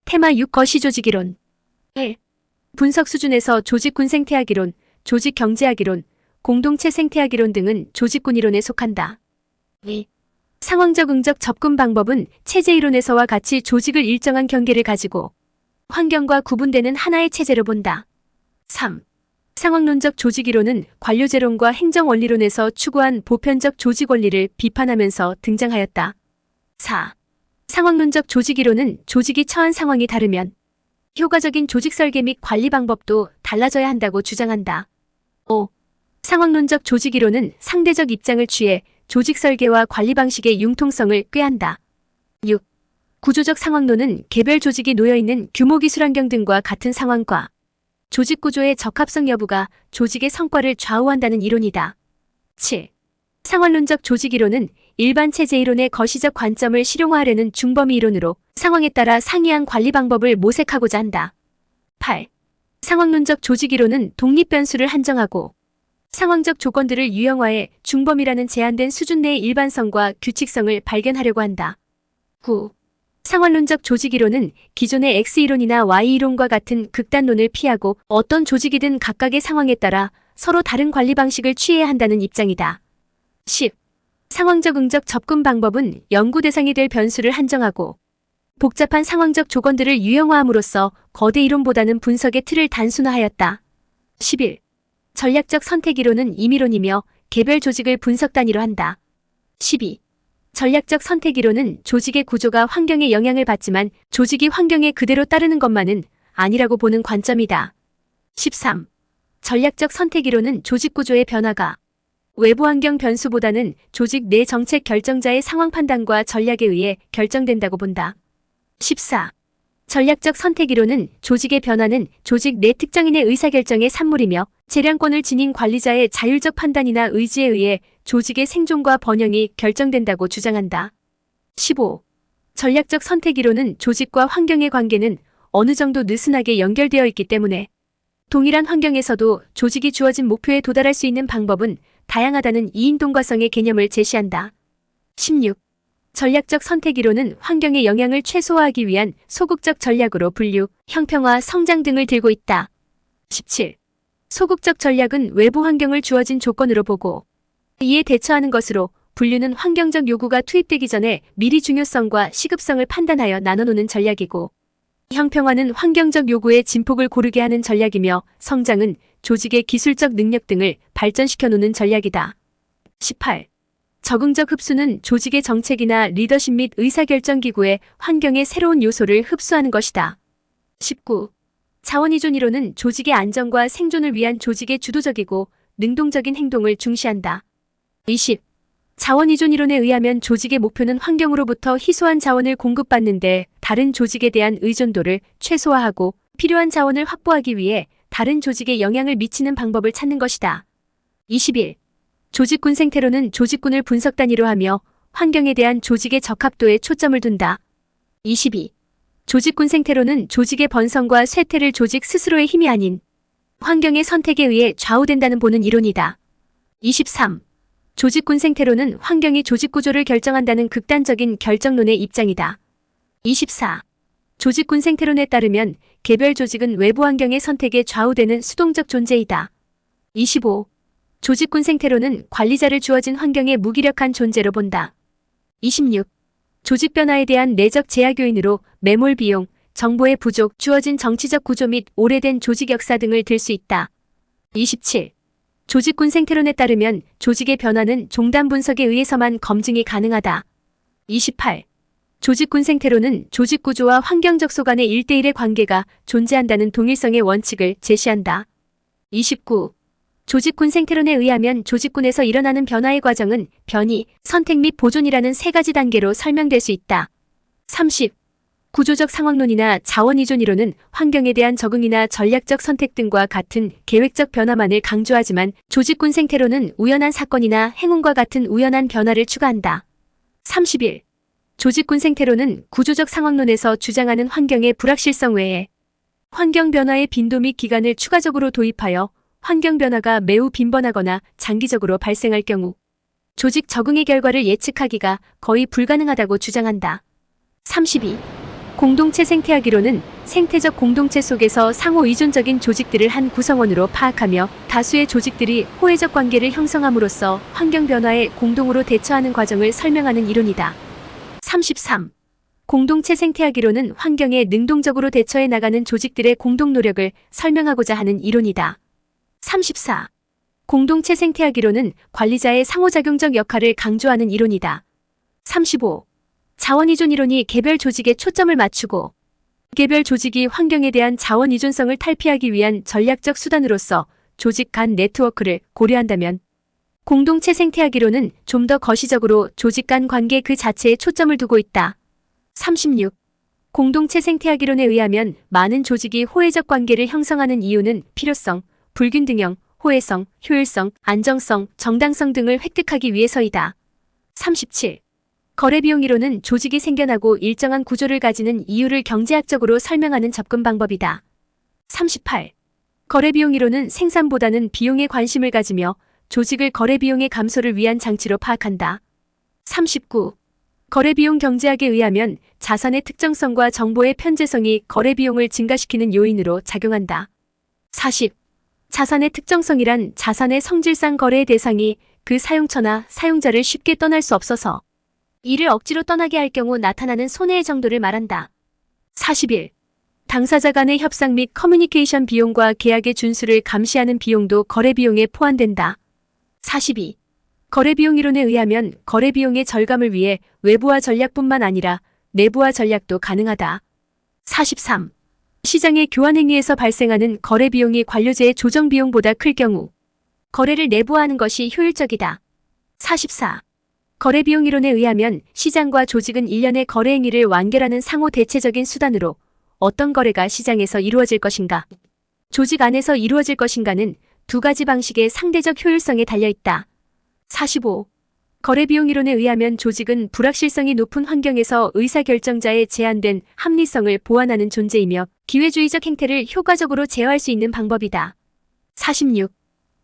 테마 6 거시조직이론 1. 분석 수준에서 조직군 생태학이론, 조직 경제학이론, 공동체 생태학이론 등은 조직군 이론에 속한다. 2. 상황적 응적 접근 방법은 체제 이론에서와 같이 조직을 일정한 경계를 가지고 환경과 구분되는 하나의 체제로 본다. 3. 상황론적 조직이론은 관료제론과 행정원리론에서 추구한 보편적 조직 원리를 비판하면서 등장하였다. 4. 상황론적 조직이론은 조직이 처한 상황이 다르면 효과적인 조직 설계 및 관리 방법도 달라져야 한다고 주장한다. 5. 상황론적 조직이론은 상대적 입장을 취해 조직 설계와 관리 방식의 융통성을 꾀한다. 6. 구조적 상황론은 개별 조직이 놓여있는 규모 기술 환경 등과 같은 상황과 조직 구조의 적합성 여부가 조직의 성과를 좌우한다는 이론이다. 7. 상황론적 조직이론은 일반 체제 이론의 거시적 관점을 실용화하려는 중범위 이론으로 상황에 따라 상이한 관리 방법을 모색하고자 한다. 8. 상황론적 조직이론은 독립 변수를 한정하고 상황적 조건들을 유형화해 중범위라는 제한된 수준 내의 일반성과 규칙성을 발견하려고 한다. 9. 상황론적 조직이론은 기존의 X이론이나 Y이론과 같은 극단론을 피하고 어떤 조직이든 각각의 상황에 따라 서로 다른 관리 방식을 취해야 한다는 입장이다. 10. 상황적 응적 접근 방법은 연구 대상이 될 변수를 한정하고 복잡한 상황적 조건들을 유형화함으로써 거대 이론보다는 분석의 틀을 단순화하였다. 11. 전략적 선택이론은 임의론이며 개별 조직을 분석 단위로 한다. 12. 전략적 선택이론은 조직의 구조가 환경에 영향을 받지만 조직이 환경에 그대로 따르는 것만은 아니라고 보는 관점이다. 13. 전략적 선택이론은 조직 구조의 변화가 외부 환경 변수보다는 조직 내 정책 결정자의 상황 판단과 전략에 의해 결정된다고 본다. 14. 전략적 선택이론은 조직의 변화는 조직 내 특정인의 의사결정의 산물이며 재량권을 지닌 관리자의 자율적 판단이나 의지에 의해 조직의 생존과 번영이 결정된다고 주장한다. 15. 전략적 선택이론은 조직과 환경의 관계는 어느 정도 느슨하게 연결되어 있기 때문에 동일한 환경에서도 조직이 주어진 목표에 도달할 수 있는 방법은 다양하다는 이인동과성의 개념을 제시한다. 16. 전략적 선택이론은 환경의 영향을 최소화하기 위한 소극적 전략으로 분류, 형평화, 성장 등을 들고 있다. 17. 소극적 전략은 외부 환경을 주어진 조건으로 보고 이에 대처하는 것으로 분류는 환경적 요구가 투입되기 전에 미리 중요성과 시급성을 판단하여 나눠놓는 전략이고 형평화는 환경적 요구에 진폭을 고르게 하는 전략이며 성장은 조직의 기술적 능력 등을 발전시켜 놓는 전략이다. 18. 적응적 흡수는 조직의 정책이나 리더십 및 의사결정기구의 환경의 새로운 요소를 흡수하는 것이다. 19. 자원이존 이론은 조직의 안정과 생존을 위한 조직의 주도적이고 능동적인 행동을 중시한다. 20. 자원이존 이론에 의하면 조직의 목표는 환경으로부터 희소한 자원을 공급받는데 다른 조직에 대한 의존도를 최소화하고 필요한 자원을 확보하기 위해 다른 조직에 영향을 미치는 방법을 찾는 것이다. 21. 조직군 생태론은 조직군을 분석 단위로 하며 환경에 대한 조직의 적합도에 초점을 둔다. 22. 조직군 생태론은 조직의 번성과 쇠퇴를 조직 스스로의 힘이 아닌 환경의 선택에 의해 좌우된다는 보는 이론이다. 23. 조직군 생태론은 환경이 조직 구조를 결정한다는 극단적인 결정론의 입장이다. 24. 조직군 생태론에 따르면 개별 조직은 외부 환경의 선택에 좌우되는 수동적 존재이다. 25. 조직군 생태론은 관리자를 주어진 환경의 무기력한 존재로 본다. 26. 조직 변화에 대한 내적 제약 요인으로 매몰 비용, 정보의 부족, 주어진 정치적 구조 및 오래된 조직 역사 등을 들 수 있다. 27. 조직군 생태론에 따르면 조직의 변화는 종단 분석에 의해서만 검증이 가능하다. 28. 조직군 생태론은 조직 구조와 환경적 간의 1대1의 관계가 존재한다는 동일성의 원칙을 제시한다. 29. 조직군 생태론에 의하면 조직군에서 일어나는 변화의 과정은 변이, 선택 및 보존이라는 세 가지 단계로 설명될 수 있다. 30. 구조적 상황론이나 자원이존 이론은 환경에 대한 적응이나 전략적 선택 등과 같은 계획적 변화만을 강조하지만 조직군 생태론은 우연한 사건이나 행운과 같은 우연한 변화를 추가한다. 31. 조직군 생태론은 구조적 상황론에서 주장하는 환경의 불확실성 외에 환경 변화의 빈도 및 기간을 추가적으로 도입하여 환경 변화가 매우 빈번하거나 장기적으로 발생할 경우 조직 적응의 결과를 예측하기가 거의 불가능하다고 주장한다. 32. 공동체 생태학 이론은 생태적 공동체 속에서 상호 의존적인 조직들을 한 구성원으로 파악하며 다수의 조직들이 호혜적 관계를 형성함으로써 환경 변화에 공동으로 대처하는 과정을 설명하는 이론이다. 33. 공동체 생태학 이론은 환경에 능동적으로 대처해 나가는 조직들의 공동 노력을 설명하고자 하는 이론이다. 34. 공동체 생태학 이론은 관리자의 상호작용적 역할을 강조하는 이론이다. 35. 자원이존 이론이 개별 조직에 초점을 맞추고 개별 조직이 환경에 대한 자원 이존성을 탈피하기 위한 전략적 수단으로서 조직 간 네트워크를 고려한다면 공동체 생태학 이론은 좀 더 거시적으로 조직 간 관계 그 자체에 초점을 두고 있다. 36. 공동체 생태학 이론에 의하면 많은 조직이 호혜적 관계를 형성하는 이유는 필요성, 불균등형, 호혜성, 효율성, 안정성, 정당성 등을 획득하기 위해서이다. 37. 거래비용 이론은 조직이 생겨나고 일정한 구조를 가지는 이유를 경제학적으로 설명하는 접근 방법이다. 38. 거래비용 이론은 생산보다는 비용에 관심을 가지며 조직을 거래비용의 감소를 위한 장치로 파악한다. 39. 거래비용 경제학에 의하면 자산의 특정성과 정보의 편재성이 거래비용을 증가시키는 요인으로 작용한다. 40. 자산의 특정성이란 자산의 성질상 거래의 대상이 그 사용처나 사용자를 쉽게 떠날 수 없어서 이를 억지로 떠나게 할 경우 나타나는 손해의 정도를 말한다. 41. 당사자 간의 협상 및 커뮤니케이션 비용과 계약의 준수를 감시하는 비용도 거래비용에 포함된다. 42. 거래비용 이론에 의하면 거래비용의 절감을 위해 외부화 전략뿐만 아니라 내부화 전략도 가능하다. 43. 시장의 교환행위에서 발생하는 거래비용이 관료제의 조정비용보다 클 경우 거래를 내부화하는 것이 효율적이다. 44. 거래비용 이론에 의하면 시장과 조직은 일련의 거래행위를 완결하는 상호 대체적인 수단으로 어떤 거래가 시장에서 이루어질 것인가, 조직 안에서 이루어질 것인가는 두 가지 방식의 상대적 효율성에 달려있다. 45. 거래비용 이론에 의하면 조직은 불확실성이 높은 환경에서 의사결정자의 제한된 합리성을 보완하는 존재이며 기회주의적 행태를 효과적으로 제어할 수 있는 방법이다. 46.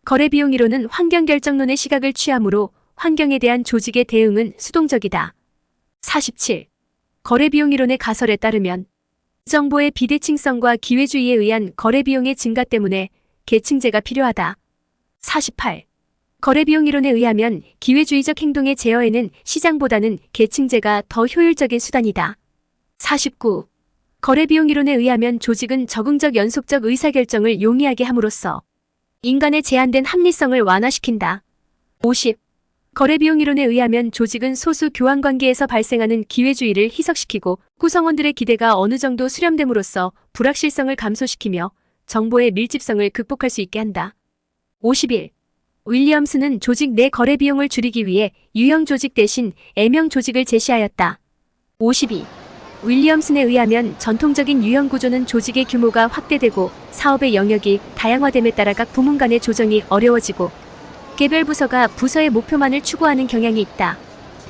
거래비용 이론은 환경결정론의 시각을 취하므로 환경에 대한 조직의 대응은 수동적이다. 47. 거래비용 이론의 가설에 따르면 정보의 비대칭성과 기회주의에 의한 거래비용의 증가 때문에 계층제가 필요하다. 48. 거래비용 이론에 의하면 기회주의적 행동의 제어에는 시장보다는 계층제가 더 효율적인 수단이다. 49. 거래비용 이론에 의하면 조직은 적응적 연속적 의사결정을 용이하게 함으로써 인간의 제한된 합리성을 완화시킨다. 50. 거래비용 이론에 의하면 조직은 소수 교환관계에서 발생하는 기회주의를 희석시키고 구성원들의 기대가 어느 정도 수렴됨으로써 불확실성을 감소시키며 정보의 밀집성을 극복할 수 있게 한다. 51. 윌리엄스는 조직 내 거래비용을 줄이기 위해 유형 조직 대신 M형 조직을 제시하였다. 52. 윌리엄슨에 의하면 전통적인 유형 구조는 조직의 규모가 확대되고 사업의 영역이 다양화됨에 따라 각 부문 간의 조정이 어려워지고 개별 부서가 부서의 목표만을 추구하는 경향이 있다.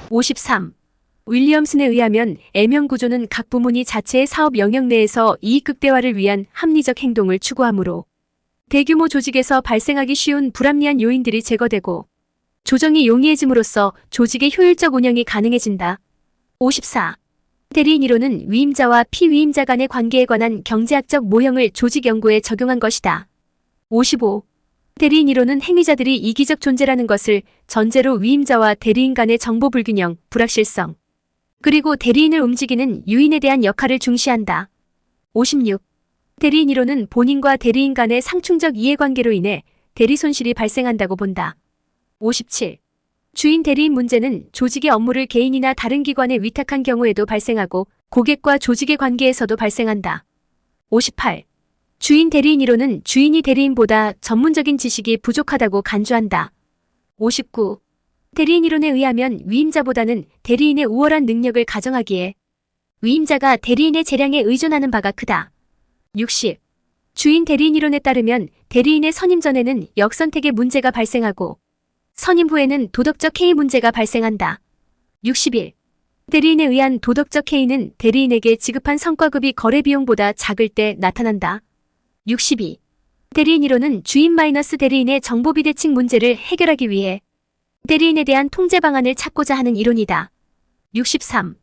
53. 윌리엄슨에 의하면 M형 구조는 각 부문이 자체의 사업 영역 내에서 이익 극대화를 위한 합리적 행동을 추구하므로 대규모 조직에서 발생하기 쉬운 불합리한 요인들이 제거되고 조정이 용이해짐으로써 조직의 효율적 운영이 가능해진다. 54. 대리인 이론은 위임자와 피위임자 간의 관계에 관한 경제학적 모형을 조직 연구에 적용한 것이다. 55. 대리인 이론은 행위자들이 이기적 존재라는 것을 전제로 위임자와 대리인 간의 정보 불균형, 불확실성, 그리고 대리인을 움직이는 유인에 대한 역할을 중시한다. 56. 대리인 이론은 본인과 대리인 간의 상충적 이해관계로 인해 대리 손실이 발생한다고 본다. 57. 주인 대리인 문제는 조직의 업무를 개인이나 다른 기관에 위탁한 경우에도 발생하고 고객과 조직의 관계에서도 발생한다. 58. 주인 대리인 이론은 주인이 대리인보다 전문적인 지식이 부족하다고 간주한다. 59. 대리인 이론에 의하면 위임자보다는 대리인의 우월한 능력을 가정하기에 위임자가 대리인의 재량에 의존하는 바가 크다. 60. 주인 대리인 이론에 따르면 대리인의 선임 전에는 역선택의 문제가 발생하고 선임 후에는 도덕적 해이 문제가 발생한다. 61. 대리인에 의한 도덕적 해이는 대리인에게 지급한 성과급이 거래비용보다 작을 때 나타난다. 62. 대리인 이론은 주인 대리인의 정보 비대칭 문제를 해결하기 위해 대리인에 대한 통제 방안을 찾고자 하는 이론이다. 63.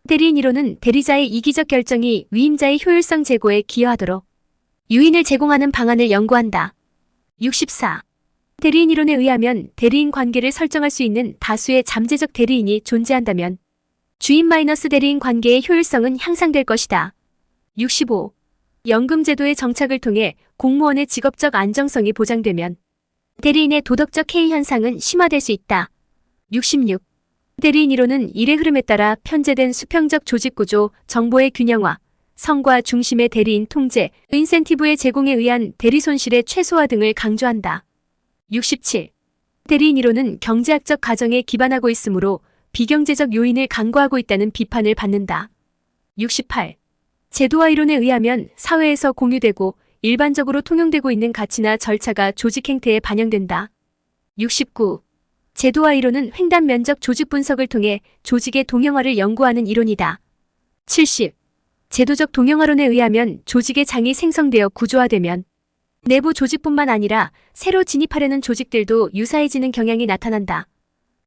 대리인 이론은 대리자의 이기적 결정이 위임자의 효율성 제고에 기여하도록 유인을 제공하는 방안을 연구한다. 64. 대리인 이론에 의하면 대리인 관계를 설정할 수 있는 다수의 잠재적 대리인이 존재한다면 주인-대리인 관계의 효율성은 향상될 것이다. 65. 연금제도의 정착을 통해 공무원의 직업적 안정성이 보장되면 대리인의 도덕적 해이 현상은 심화될 수 있다. 66. 대리인 이론은 일의 흐름에 따라 편제된 수평적 조직구조, 정보의 균형화, 성과 중심의 대리인 통제, 인센티브의 제공에 의한 대리 손실의 최소화 등을 강조한다. 67. 대리인 이론은 경제학적 가정에 기반하고 있으므로 비경제적 요인을 간과하고 있다는 비판을 받는다. 68. 제도화 이론에 의하면 사회에서 공유되고 일반적으로 통용되고 있는 가치나 절차가 조직 행태에 반영된다. 69. 제도화 이론은 횡단 면적 조직 분석을 통해 조직의 동형화를 연구하는 이론이다. 70. 제도적 동형화론에 의하면 조직의 장이 생성되어 구조화되면 내부 조직뿐만 아니라 새로 진입하려는 조직들도 유사해지는 경향이 나타난다.